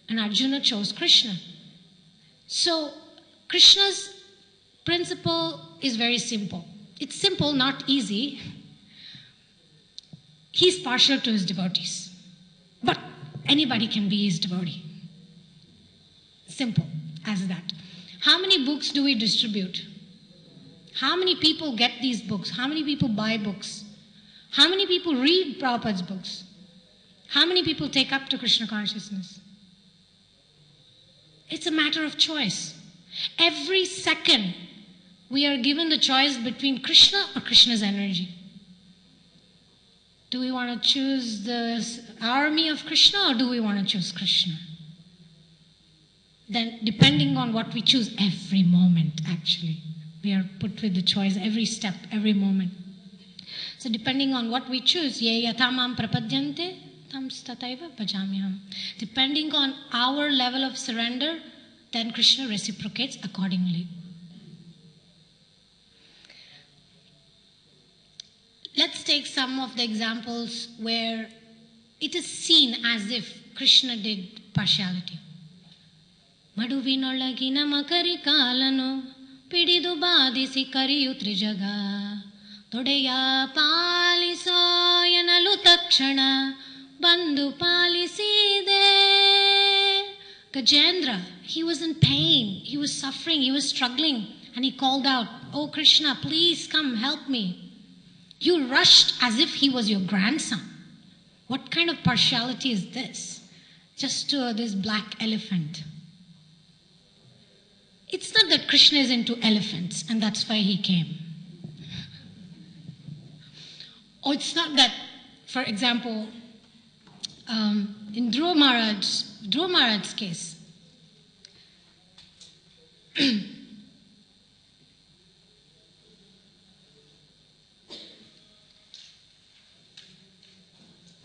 And Arjuna chose Krishna. So Krishna's principle is very simple. It's simple, not easy. He's partial to his devotees. But anybody can be his devotee. Simple as that. How many books do we distribute? How many people get these books? How many people buy books? How many people read Prabhupada's books? How many people take up to Krishna consciousness? It's a matter of choice. Every second, we are given the choice between Krishna or Krishna's energy. Do we want to choose the army of Krishna or do we want to choose Krishna? Then, depending on what we choose, every moment actually, we are put with the choice every step, every moment. So, depending on what we choose, ye yatamam prapadyante, tam stataiva bhajamyaham. Depending on our level of surrender, then Krishna reciprocates accordingly. Let's take some of the examples where it is seen as if Krishna did partiality. Maduvinolagina makari kalano pididu badisi kariyu trijaga todeya paliso yanalu takshana bandu paliside. Gajendra, he was in pain, he was suffering, he was struggling, and he called out, "Oh Krishna, please come help me." You rushed as if he was your grandson. What kind of partiality is this? Just to this black elephant. It's not that Krishna is into elephants and that's why he came. Or it's not that, for example, in Dhruva Maharaj's case,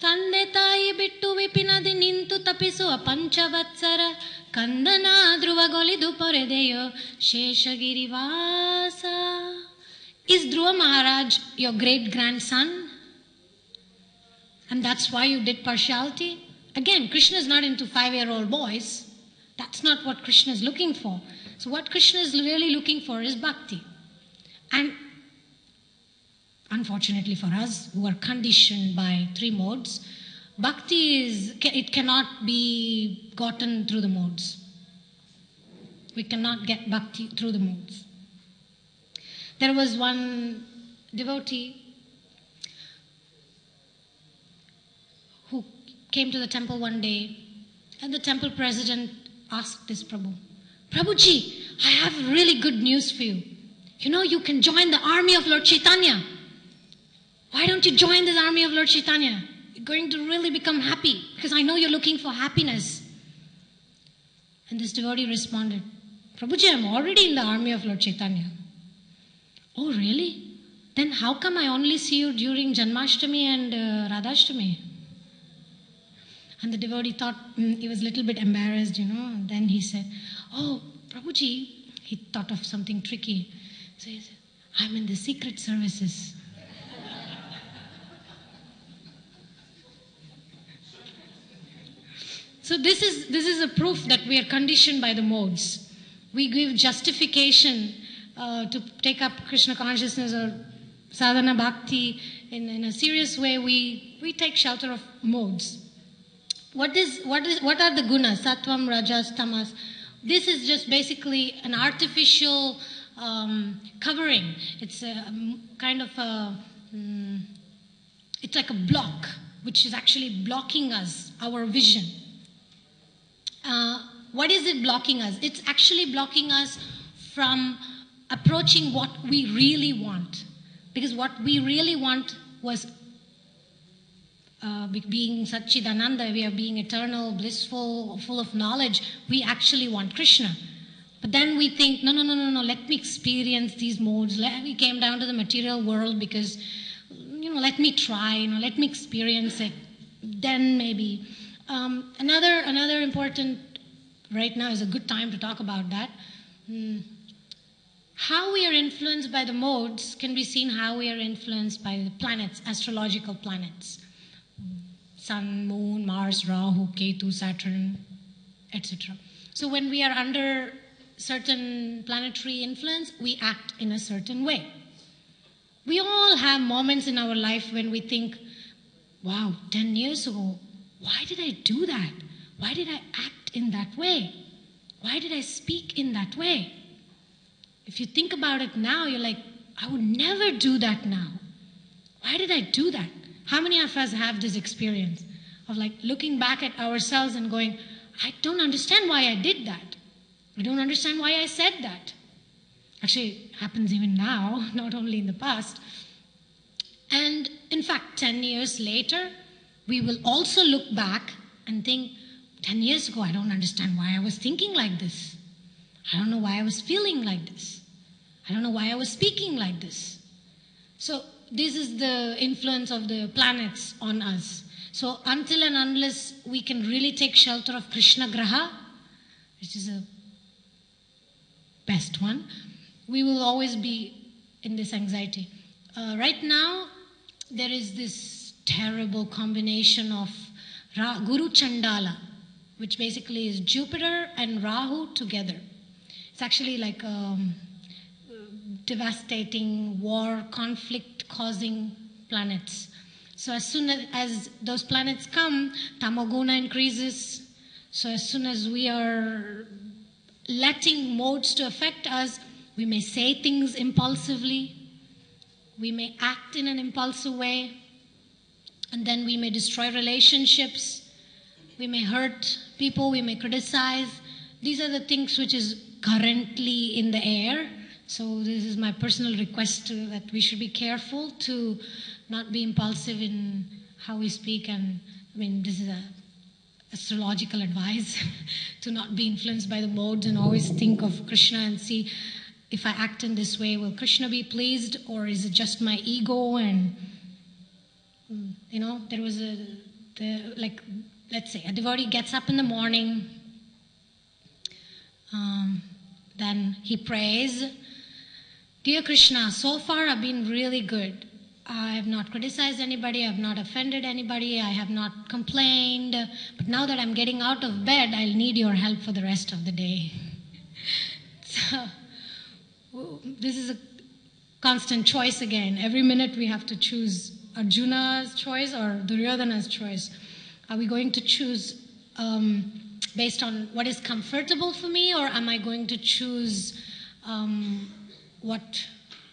ತಂದೆ ತಾಯಿ ಬಿಟ್ಟು ವಿಪಿನದಿ ನಿಂತು ತಪಿಸುವ ಪಂಚವತ್ಸರ ಕಂದನ ಧ್ರುವಗೊಲಿದು ಪೊರೆದೆಯೋ ಶೇಷಗಿರಿವಾಸ. Is Dhruva Maharaj your great grandson? And that's why you did partiality? Again, Krishna is not into 5-year-old boys. That's not what Krishna is looking for. So what Krishna is really looking for is bhakti. And unfortunately for us, who are conditioned by 3 modes, bhakti cannot be gotten through the modes. We cannot get bhakti through the modes. There was one devotee who came to the temple one day, and the temple president asked this Prabhu, "Prabhuji, I have really good news for you. You know, you can join the army of Lord Chaitanya. Why don't you join this army of Lord Chaitanya? You're going to really become happy, because I know you're looking for happiness." And this devotee responded, "Prabhuji, I'm already in the army of Lord Chaitanya." "Oh, really? Then how come I only see you during Janmashtami and Radhashtami?" And the devotee thought, he was a little bit embarrassed, And then he said, "Oh, Prabhuji," he thought of something tricky. So he said, "I'm in the secret services." So this is a proof that we are conditioned by the modes. We give justification to take up Krishna consciousness or sadhana bhakti in a serious way. We take shelter of modes. What are the gunas? Sattvam, rajas, tamas. This is just basically an artificial covering. It's a kind of it's like a block which is actually blocking us, our vision. What is it blocking us? It's actually blocking us from approaching what we really want. Because what we really want was being Satchidananda, we are being eternal, blissful, full of knowledge. We actually want Krishna. But then we think, no, let me experience these modes. We came down to the material world because, let me try, let me experience it. Then maybe. Another important, right now is a good time to talk about that. How we are influenced by the modes can be seen how we are influenced by the planets, astrological planets. Sun, Moon, Mars, Rahu, Ketu, Saturn. etc. So when we are under certain planetary influence, we act in a certain way. We all have moments in our life when we think, wow, 10 years ago, why did I do that? Why did I act in that way? Why did I speak in that way? If you think about it now, you're like, I would never do that now. Why did I do that? How many of us have this experience of like looking back at ourselves and going, I don't understand why I did that. I don't understand why I said that. Actually, it happens even now, not only in the past. And in fact, 10 years later, we will also look back and think, 10 years ago, I don't understand why I was thinking like this. I don't know why I was feeling like this. I don't know why I was speaking like this. So this is the influence of the planets on us. So until and unless we can really take shelter of Krishna Graha, which is a best one, we will always be in this anxiety. Right now, there is this terrible combination of Guru Chandala, which basically is Jupiter and Rahu together. It's actually like devastating, war, conflict-causing planets. So as soon as those planets come, Tamoguna increases. So as soon as we are letting modes to affect us, we may say things impulsively, we may act in an impulsive way, and then we may destroy relationships, we may hurt people, we may criticize. These are the things which is currently in the air. So this is my personal request that we should be careful to not be impulsive in how we speak. And I mean, this is a astrological advice to not be influenced by the modes and always think of Krishna and see, if I act in this way, will Krishna be pleased, or is it just my ego? And there was let's say a devotee gets up in the morning, then he prays, Dear Krishna, so far I've been really good. I have not criticized anybody, I have not offended anybody, I have not complained, but now that I'm getting out of bed, I'll need your help for the rest of the day. So, this is a constant choice again. Every minute we have to choose Arjuna's choice or Duryodhana's choice. Are we going to choose based on what is comfortable for me, or am I going to choose what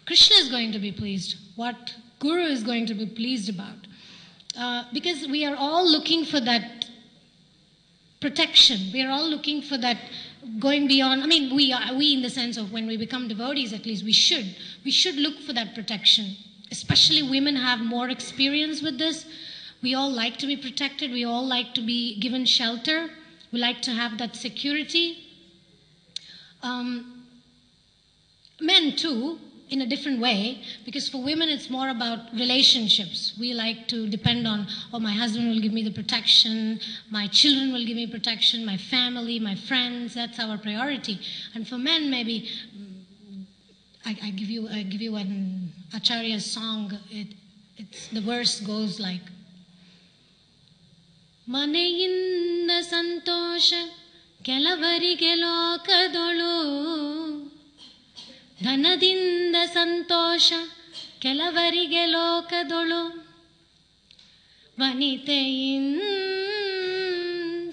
Krishna is going to be pleased, what Guru is going to be pleased about? Because we are all looking for that protection. We are all looking for that going beyond. I mean, we in the sense of when we become devotees, at least we should look for that protection. Especially women have more experience with this. We all like to be protected. We all like to be given shelter. We like to have that security. Men too, in a different way, because for women it's more about relationships. We like to depend on, my husband will give me the protection, my children will give me protection, my family, my friends, that's our priority. And for men, maybe, I give you an Acharya's song. The verse goes like, Maneyinda Santosha Kelavarige lokadolu ಧನದಿಂದ ಸಂತೋಷ ಕೆಲವರಿಗೆ ಲೋಕದೊಳು ವನಿತೆಯಿನ್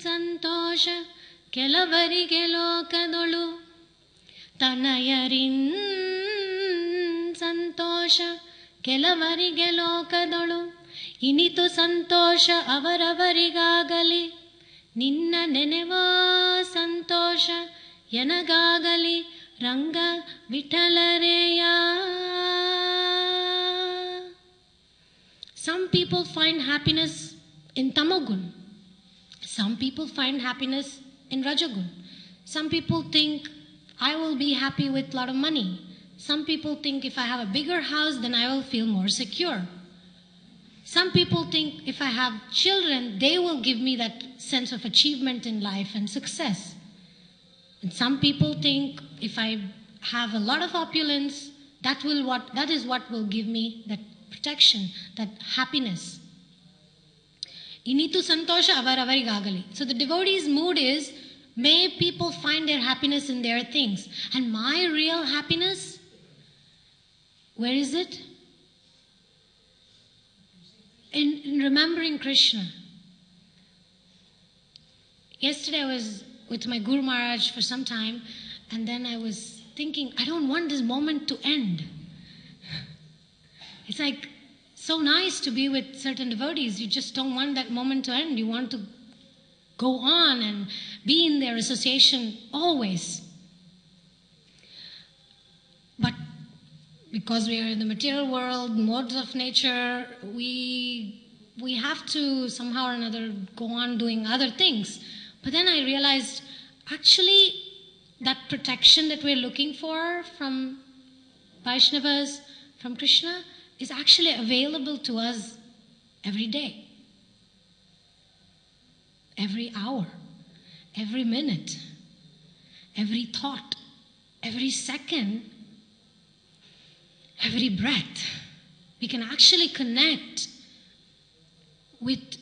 ಸಂತೋಷ ಕೆಲವರಿಗೆ ಲೋಕದೊಳು ತನಯರಿನ್ ಸಂತೋಷ ಕೆಲವರಿಗೆ ಲೋಕದೊಳು ಇನಿತು ಸಂತೋಷ ಅವರವರಿಗಾಗಲಿ ನಿನ್ನ ನೆನೆವಾ ಸಂತೋಷ ಎನಗಾಗಲಿ Ranga Vitalareya. Some people find happiness in Tamogun. Some people find happiness in Rajagun. Some people think, I will be happy with a lot of money. Some people think if I have a bigger house, then I will feel more secure. Some people think if I have children, they will give me that sense of achievement in life and success. And some people think if I have a lot of opulence, that is what will give me that protection, that happiness. Initu santosha avaravarigagali. So the devotee's mood is, May people find their happiness in their things. And my real happiness, where is it? In remembering Krishna. Yesterday I was with my Guru Maharaj for some time, and then I was thinking, I don't want this moment to end. It's like so nice to be with certain devotees. You just don't want that moment to end. You want to go on and be in their association always. But because we are in the material world, modes of nature, we have to somehow or another go on doing other things. But then I realized, actually, that protection that we're looking for from Vaishnavas, from Krishna, is actually available to us every day, every hour, every minute, every thought, every second, every breath. We can actually connect with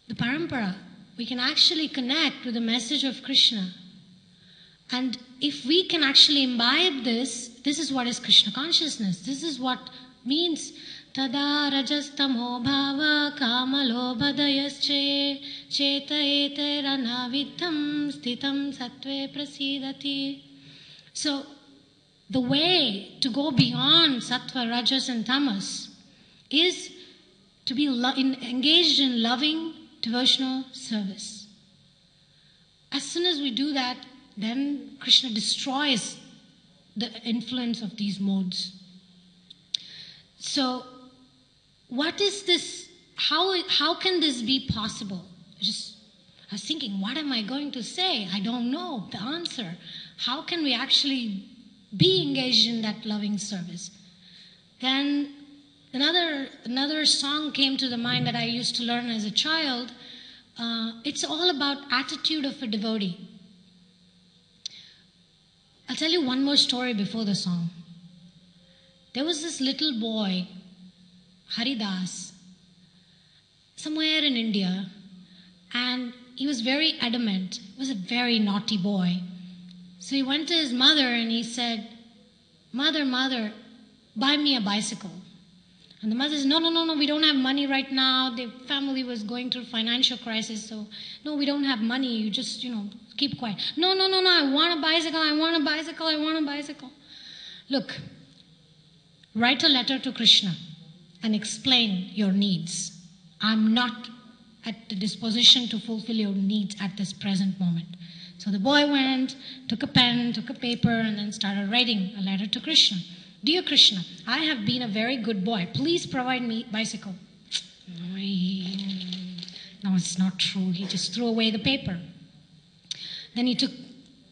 the parampara. We can actually connect with the message of Krishna. And if we can actually imbibe this, this is what is Krishna consciousness. This is what means tada rajastamo bhava kamalobhadayasche cheta eteranavidham stitam sattve prasidati. So the way to go beyond sattva, rajas and tamas is to be engaged in loving devotional service. As soon as we do that, then Krishna destroys the influence of these modes. So, what is this? How can this be possible? I was thinking, what am I going to say? I don't know the answer. How can we actually be engaged in that loving service? Then another song came to the mind that I used to learn as a child. It's all about attitude of a devotee. I'll tell you one more story before the song. There was this little boy, Haridas, somewhere in India, and he was very adamant. He was a very naughty boy. So he went to his mother and he said, Mother, buy me a bicycle. And the mother says, no, we don't have money right now. The family was going through financial crisis, so no, we don't have money. You just, keep quiet. No, I want a bicycle. Look, write a letter to Krishna and explain your needs. I'm not at the disposition to fulfill your needs at this present moment. So the boy went, took a pen, took a paper, and then started writing a letter to Krishna. Dear Krishna, I have been a very good boy. Please provide me bicycle. No, it's not true. He just threw away the paper. Then he took,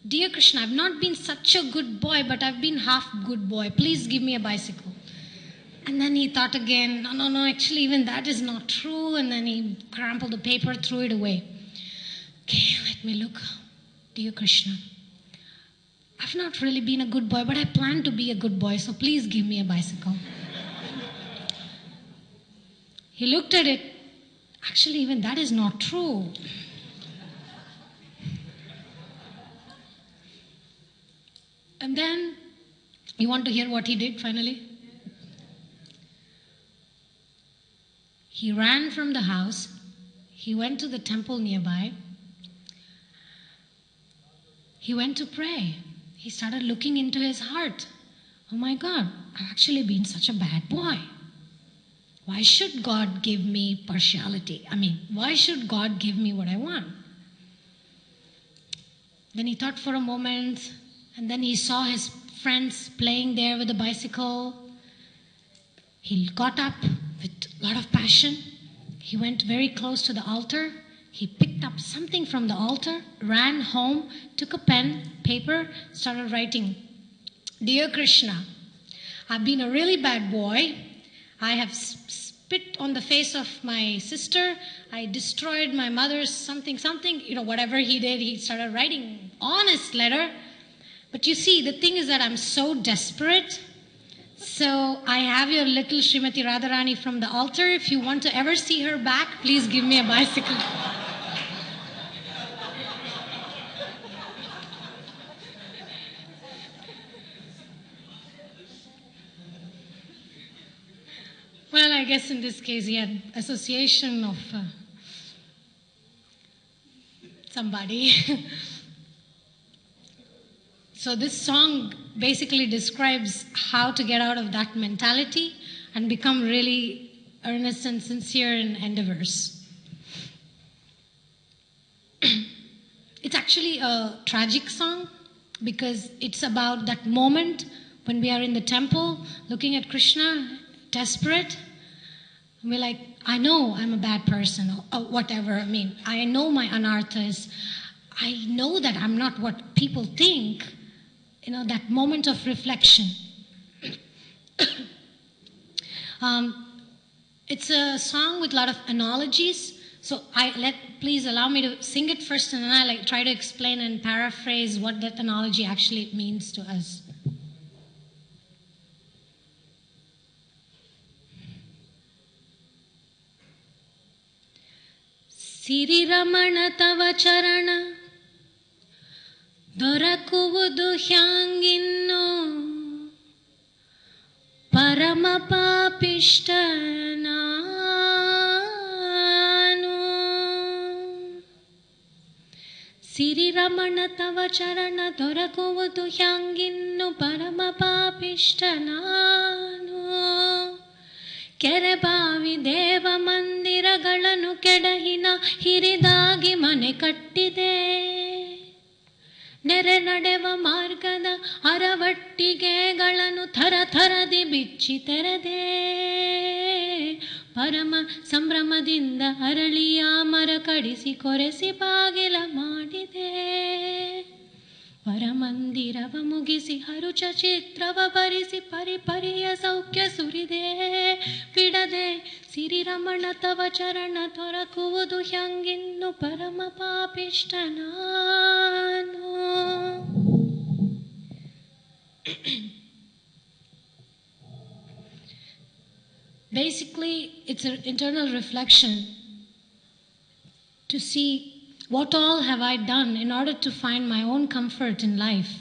Dear Krishna, I've not been such a good boy, but I've been half good boy. Please give me a bicycle. And then he thought again, no, actually even that is not true. And then he crumpled the paper, threw it away. Okay, let me look. Dear Krishna, I've not really been a good boy, but I plan to be a good boy, so please give me a bicycle. He looked at it. Actually, even that is not true. And then, you want to hear what he did finally? He ran from the house. He went to the temple nearby. He went to pray. He started looking into his heart. Oh my God, I've actually been such a bad boy. Why should God give me partiality? Why should God give me what I want? Then he thought for a moment, and then he saw his friends playing there with a bicycle. He got up with a lot of passion. He went very close to the altar. He picked up something from the altar, ran home, took a pen, paper, started writing. Dear Krishna, I've been a really bad boy. I have spit on the face of my sister. I destroyed my mother's something. Whatever he did, he started writing honest letter. But you see, the thing is that I'm so desperate. So I have your little Srimati Radharani from the altar. If you want to ever see her back, please give me a bicycle. I guess in this case he had association of somebody. So this song basically describes how to get out of that mentality and become really earnest and sincere in endeavors. It's actually a tragic song because it's about that moment when we are in the temple looking at Krishna, desperate. We're like, I know I'm a bad person or whatever. I mean, I know my anarthas. I know that I'm not what people think. That moment of reflection. It's a song with a lot of analogies. So please allow me to sing it first, and then I try to explain and paraphrase what that analogy actually means to us. Siri Ramana Tava Charana Dorakuvudu Hyanginno Parama Papishtana Siri Ramana Tava Charana Dorakuvudu Hyanginno Parama Papishtana ಕೆರೆಬಾವಿ ದೇವ ಮಂದಿರಗಳನ್ನು ಕೆಡಹಿನ ಹಿರಿದಾಗಿ ಮನೆ ಕಟ್ಟಿದೆ ನೆರೆ ನಡೆವ ಮಾರ್ಗದ ಅರವಟ್ಟಿಗೆಗಳನ್ನು ಥರಥರದಿ ಬಿಚ್ಚಿ ತೆರೆದೆ ಪರಮ ಸಂಭ್ರಮದಿಂದ ಅರಳಿಯ ಮರ ಕಡಿಸಿ ಕೊರೆಸಿ ಬಾಗಿಲ ಮಾಡಿದೆ ಪರಮಂದಿರವ ಮುಗಿಸಿ ಹರುಚ ಚಿತ್ರವ ಬರಿಸಿ ಪರಿಪರಿಯ ಸೌಖ್ಯ ಸುರಿದೆ ಬಿಡದೆ ಸಿರಿರಮಣ ತವ ಚರಣ ದೊರಕುವುದು ಹ್ಯಾಂಗಿನ್ನು ಪರಮ ಪಾಪಿಷ್ಟನಾನು. Basically, it's an internal reflection to see what all have I done in order to find my own comfort in life,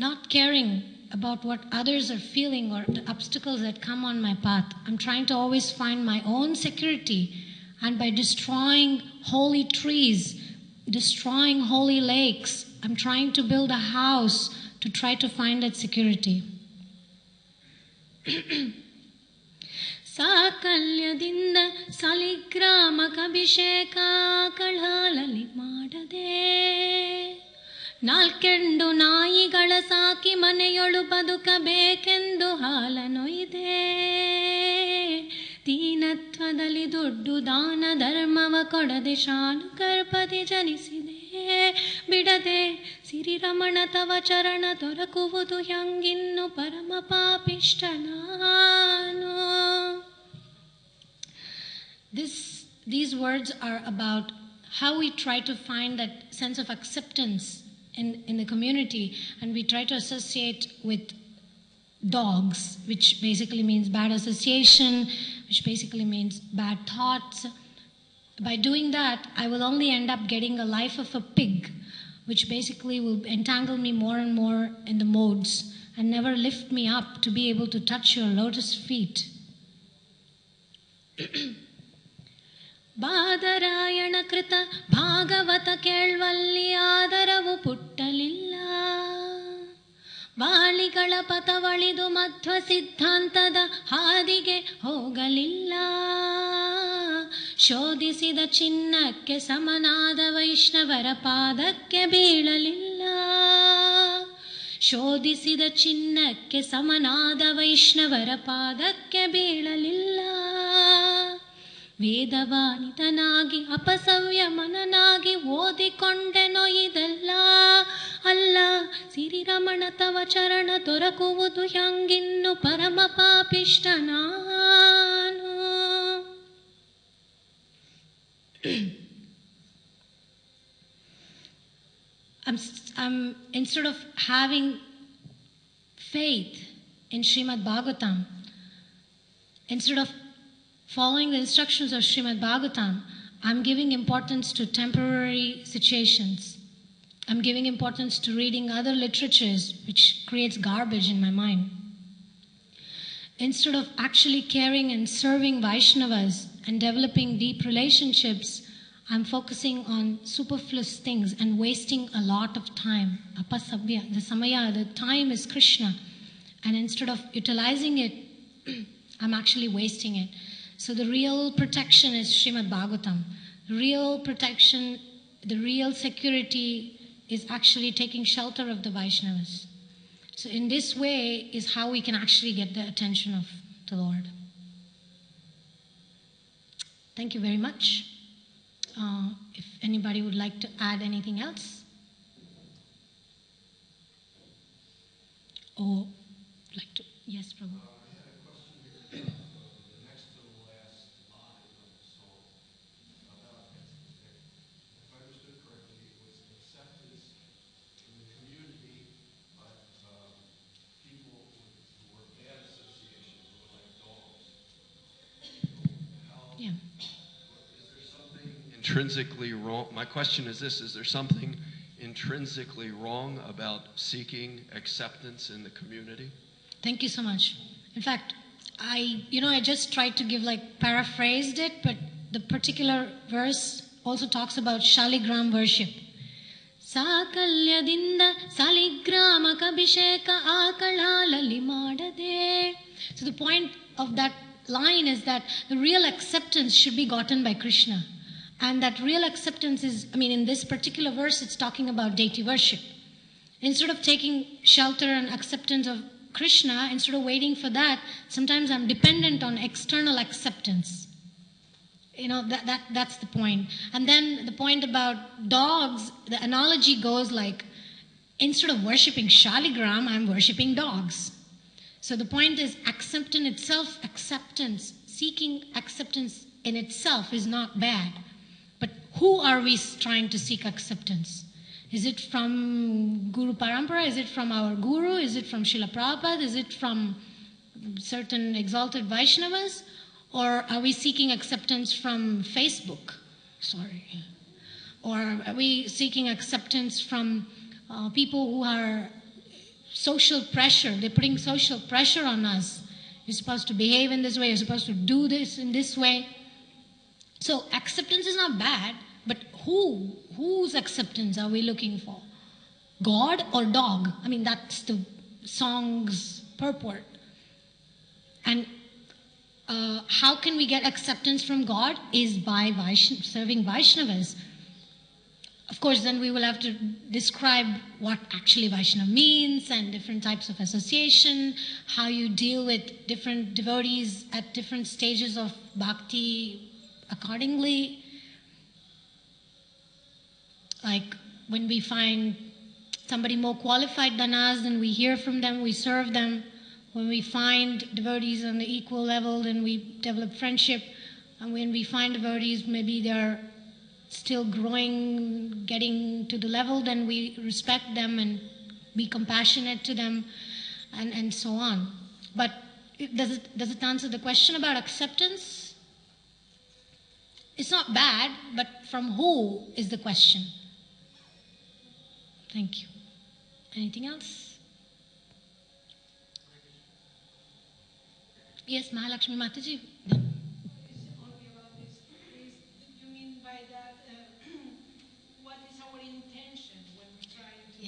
not caring about what others are feeling or the obstacles that come on my path. I'm trying to always find my own security, and by destroying holy trees, destroying holy lakes, I'm trying to build a house to try to find that security. ಸಾಕಲ್ಯದಿಂದ ಸಲಿಗ್ರಾಮಕಭಿಷೇಕ ಕಳಾಲಲಿ ಮಾಡದೆ ನಾಲ್ಕೆಂಡು ನಾಯಿಗಳ ಸಾಕಿ ಮನೆಯೊಳು ಬದುಕಬೇಕೆಂದು ಹಾಲನೊಯ್ದೆ ದೀನತ್ವದಲ್ಲಿ ದುಡ್ಡು ದಾನ ಧರ್ಮವ ಕೊಡದೆ ಶಾನು ಗರ್ಭದಿ ಜನಿಸಿದೆ ಬಿಡದೆ ಸಿರಿರಮಣ ತವ ಚರಣ ದೊರಕುವುದು ಹ್ಯಾಂಗಿನ್ನು ಪರಮ ಪಾಪಿಷ್ಟನಾನು. These words are about how we try to find that sense of acceptance in the community, and we try to associate with dogs, which basically means bad association, which basically means bad thoughts. By doing that, I will only end up getting a life of a pig, which basically will entangle me more and more in the modes and never lift me up to be able to touch your lotus feet. Badarayana ಕೃತ ಭಾಗವತ ಕೇಳ್ವಲ್ಲಿ ಆದರವು ಪುಟ್ಟಲಿಲ್ಲ ವಾಳಿಗಳ ಪಥವಳಿದು ಮಧ್ವ ಸಿದ್ಧಾಂತದ ಹಾದಿಗೆ ಹೋಗಲಿಲ್ಲ ಶೋಧಿಸಿದ ಚಿನ್ನಕ್ಕೆ ಸಮನಾದ ವೈಷ್ಣವರ ಪಾದಕ್ಕೆ ಬೀಳಲಿಲ್ಲ ಶೋಧಿಸಿದ ಚಿನ್ನಕ್ಕೆ ಸಮನಾದ ವೈಷ್ಣವರ ಪಾದಕ್ಕೆ ಬೀಳಲಿಲ್ಲ ವೇದವಾನಿತನಾಗಿ ಅಪಸವ್ಯ ಮನನಾಗಿ ಓದಿಕೊಂಡೆನೋ ಇದೆಲ್ಲ ಅಲ್ಲ ಸಿರಿರಮಣ ತವ ಚರಣ ದೊರಕುವುದು ಹ್ಯಾಂಗಿನ್ನು ಪರಮ ಪಾಪಿಷ್ಟನಾನು. I'm instead of having faith in Srimad Bhagavatam, instead of following the instructions of Srimad Bhagavatam, I'm giving importance to temporary situations. I'm giving importance to reading other literatures, which creates garbage in my mind. instead of actually caring and serving Vaishnavas and developing deep relationships, I'm focusing on superfluous things and wasting a lot of time. Apasabhya, the samaya, the time is Krishna. And instead of utilizing it, I'm actually wasting it. So the real protection is Srimad Bhagavatam. Real protection, the real security is actually taking shelter of the Vaishnavas. So in this way is how we can actually get the attention of the Lord. Thank you very much. If anybody would like to add anything else? Or like to, yes, Prabhu. I had a question here, the next to the last line of the song, about, if I understood correctly, it was acceptance in the community, but people who were bad associations, who were like dogs. How, Yeah. is there something intrinsically wrong? My question is this, is there something intrinsically wrong about seeking acceptance in the community? Thank you so much. In fact, I just tried to give paraphrased it, but the particular verse also talks about Shaligram worship. Sakalyadinda saligrama kabhisheka akalalali madade. So the point of that line is that the real acceptance should be gotten by Krishna. And that real acceptance is, in this particular verse, it's talking about deity worship. Instead of taking shelter and acceptance of Krishna, instead of waiting for that, sometimes I'm dependent on external acceptance. That's the point. And then the point about dogs, the analogy goes like, instead of worshipping Shaligram, I'm worshipping dogs. So the point is acceptance, seeking acceptance in itself is not bad. But who are we trying to seek acceptance? Is it from Guru Parampara? Is it from our Guru? Is it from Srila Prabhupada? Is it from certain exalted Vaishnavas? Or are we seeking acceptance from Facebook? Or are we seeking acceptance from people who are social pressure? They're putting social pressure on us. You're supposed to behave in this way. You're supposed to do this in this way. So acceptance is not bad, but whose acceptance are we looking for? God or dog? That's the song's purport. And how can we get acceptance from God? Is by serving Vaishnavas. Of course, then we will have to describe what actually Vaishnava means and different types of association, how you deal with different devotees at different stages of bhakti accordingly. Like when we find somebody more qualified than us, then we hear from them, we serve them. When we find devotees on the equal level, then we develop friendship. And when we find devotees, maybe they're still growing, getting to the level, then we respect them and be compassionate to them, and so on. But does it answer the question about acceptance? It's not bad, but from who is the question? Thank you. Anything else? Yes, Mahalakshmi Mataji. Only about this. You mean by that, what is our intention when we try to be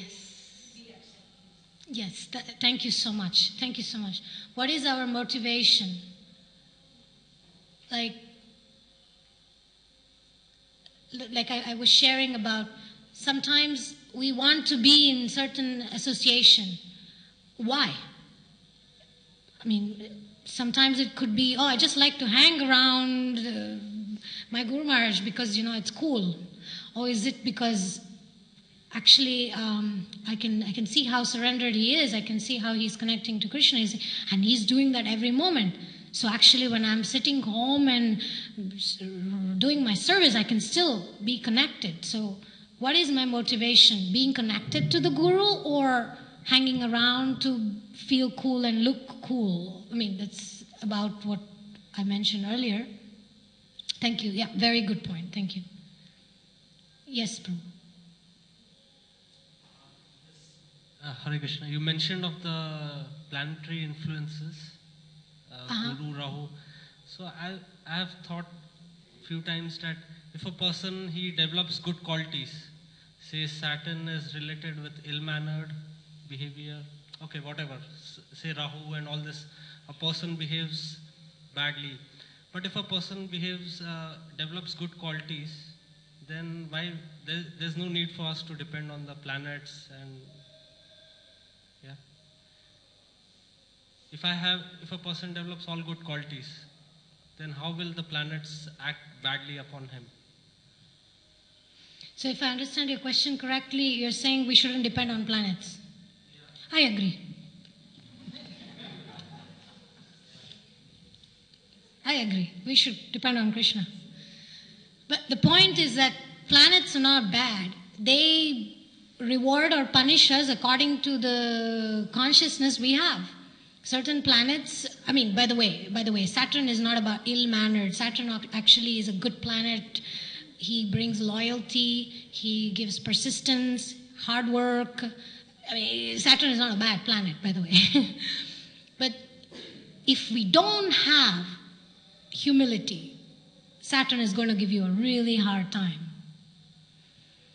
accepted? Yes, thank you so much. Thank you so much. What is our motivation? Like I was sharing about, sometimes we want to be in certain association. Why? Sometimes it could be, I just like to hang around my Guru Maharaj because, it's cool. Or is it because actually I can see how surrendered he is. I can see how he's connecting to Krishna. And he's doing that every moment. So actually when I'm sitting home and doing my service, I can still be connected. So what is my motivation? Being connected to the Guru or hanging around to feel cool and look cool? That's about what I mentioned earlier. Thank you. Yeah, very good point. Thank you. Yes, Prabhu. Hare Krishna. You mentioned of the planetary influences Guru Rahu. So I have thought few times that if a person he develops good qualities, say Saturn is related with ill-mannered behavior, okay, whatever, say Rahu and all this, a person behaves badly. But if a person develops good qualities, then why there's no need for us to depend on the planets and yeah. If a person develops all good qualities, then how will the planets act badly upon him? So if I understand your question correctly, you're saying we shouldn't depend on planets. Yeah. I agree. I agree. We should depend on Krishna. But the point is that planets are not bad. They reward or punish us according to the consciousness we have. Certain planets, I mean, by the way, Saturn is not about ill-mannered. Saturn actually is a good planet. He brings loyalty. He gives persistence, hard work. I mean, Saturn is not a bad planet, by the way. But if we don't have humility, Saturn is going to give you a really hard time.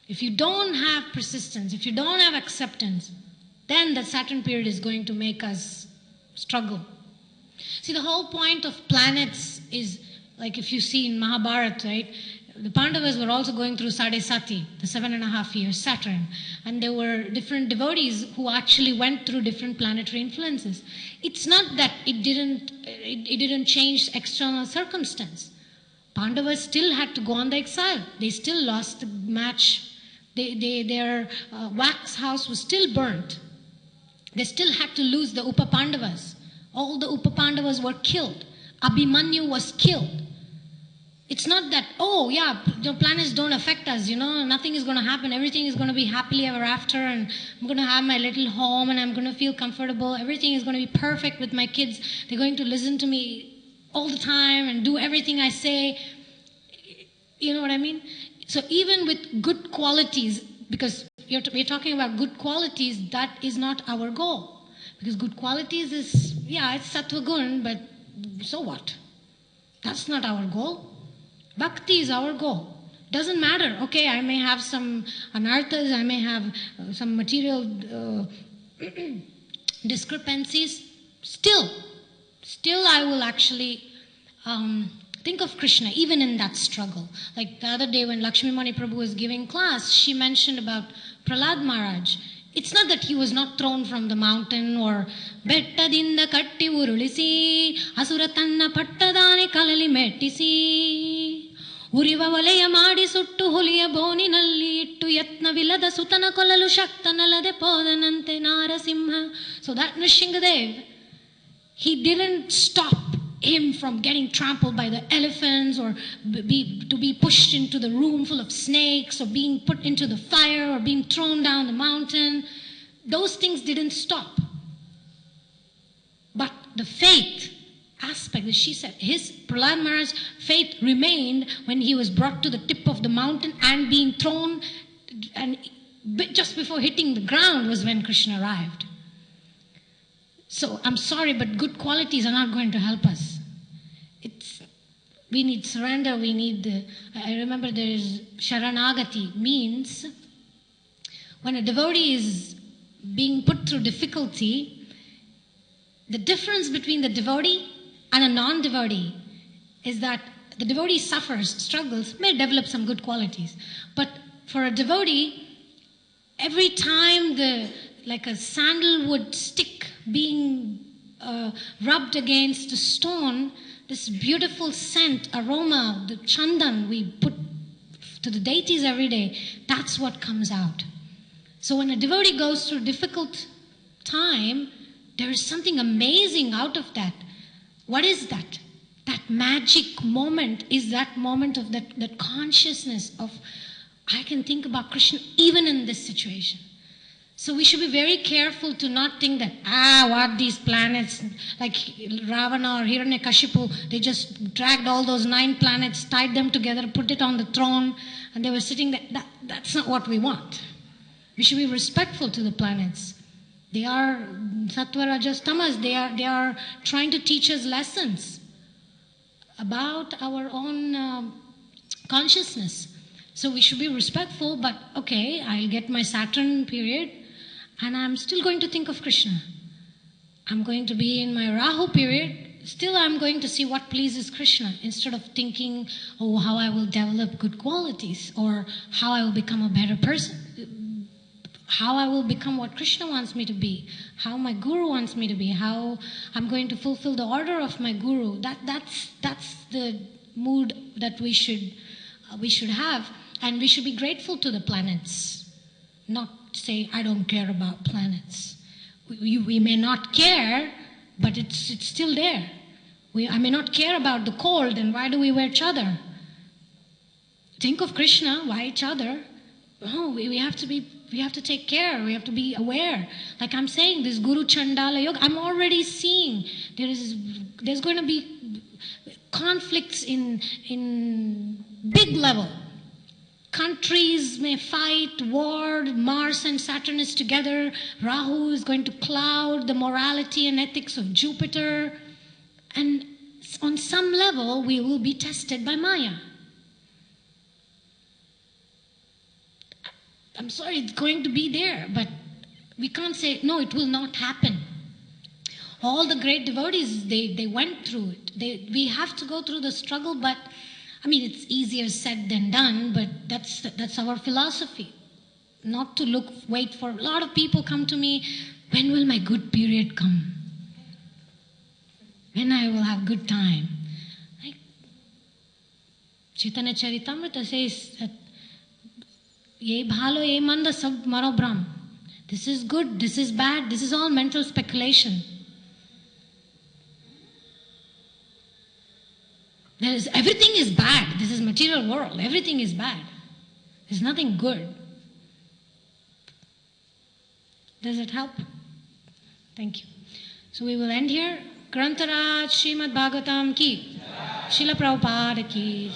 If you don't have persistence, if you don't have acceptance, then the Saturn period is going to make us struggle. See, the whole point of planets is, like if you see in Mahabharata, right? The Pandavas were also going through Sade Sati, the 7.5 years, Saturn. And there were different devotees who actually went through different planetary influences. It's not that it didn't change external circumstance. Pandavas still had to go on the exile. They still lost the match. Their wax house was still burnt. They still had to lose the Upa Pandavas. All the Upa Pandavas were killed. Abhimanyu was killed. It's not that, oh yeah, the planets don't affect us, nothing is going to happen, everything is going to be happily ever after, and I'm going to have my little home and I'm going to feel comfortable, everything is going to be perfect with my kids, they're going to listen to me all the time and do everything I say. You know what I mean? So even with good qualities, because we're talking about good qualities, that is not our goal. Because good qualities is, it's sattva gun, but so what? That's not our goal. Bhakti is our goal. Doesn't matter. Okay, I may have some anarthas, I may have some material discrepancies. Still I will actually think of Krishna, even in that struggle. Like the other day when Lakshmi Mani Prabhu was giving class, she mentioned about Prahlad Maharaj. It's not that he was not thrown from the mountain or bettadinda katti urulisi asura tanna pattadane kalali mettisi uriva valaya maadi suttu huliya boninalli ittu yatnavilada sutana kolalu shaktanalade podanante narasimha. So that Nrsingadev, he didn't stop him from getting trampled by the elephants or to be pushed into the room full of snakes or being put into the fire or being thrown down the mountain. Those things didn't stop. But the faith aspect, that she said, Prahlad Maharaj's faith remained when he was brought to the tip of the mountain and being thrown, and just before hitting the ground was when Krishna arrived. So I'm sorry, but good qualities are not going to help us. We need surrender, I remember there is Sharanagati, means when a devotee is being put through difficulty, the difference between the devotee and a non-devotee is that the devotee suffers, struggles, may develop some good qualities. But for a devotee, every time like a sandalwood stick being rubbed against a stone, this beautiful scent, aroma, the chandan we put to the deities every day, that's what comes out. So when a devotee goes through a difficult time, there is something amazing out of that. What is that? That magic moment is that moment of that consciousness of, I can think about Krishna even in this situation. So we should be very careful to not think that, what these planets, like Ravana or Hiranyakashipu, they just dragged all those 9 planets, tied them together, put it on the throne, and they were sitting there. That's not what we want. We should be respectful to the planets. They are sattva, rajas, tamas. They are trying to teach us lessons about our own consciousness. So we should be respectful, but okay, I'll get my Saturn period and I'm still going to think of Krishna. I'm going to be in my Rahu period, still I'm going to see what pleases Krishna instead of thinking, oh, how I will develop good qualities or how I will become a better person, how I will become what Krishna wants me to be, how my Guru wants me to be, how I'm going to fulfill the order of my Guru. That's the mood that we should have, and we should be grateful to the planets, not say I don't care about planets. We may not care, but it's still there. I may not care about the cold, and why do we wear chadar? Think of Krishna, why chadar? Oh, we have to take care, we have to be aware. Like I'm saying, this Guru Chandala Yoga, I'm already seeing there's going to be conflicts in big level. Countries may fight, war, Mars and Saturn is together, Rahu is going to cloud the morality and ethics of Jupiter, and on some level we will be tested by Maya. I'm sorry, it's going to be there, but we can't say, no, it will not happen. All the great devotees, they went through it. We have to go through the struggle, but I mean, it's easier said than done, but that's our philosophy. Not to wait for, a lot of people come to me, when will my good period come? When I will have good time? Like, Chaitanya Charitamrita says that, ye bhalo, ye manda, sab maro brahm. This is good, this is bad, this is all mental speculation. Everything is bad. This is material world. Everything is bad. There's nothing good. Does it help? Thank you. So we will end here. Grantaraj Srimad Bhagavatam ki. Srila Prabhupada ki.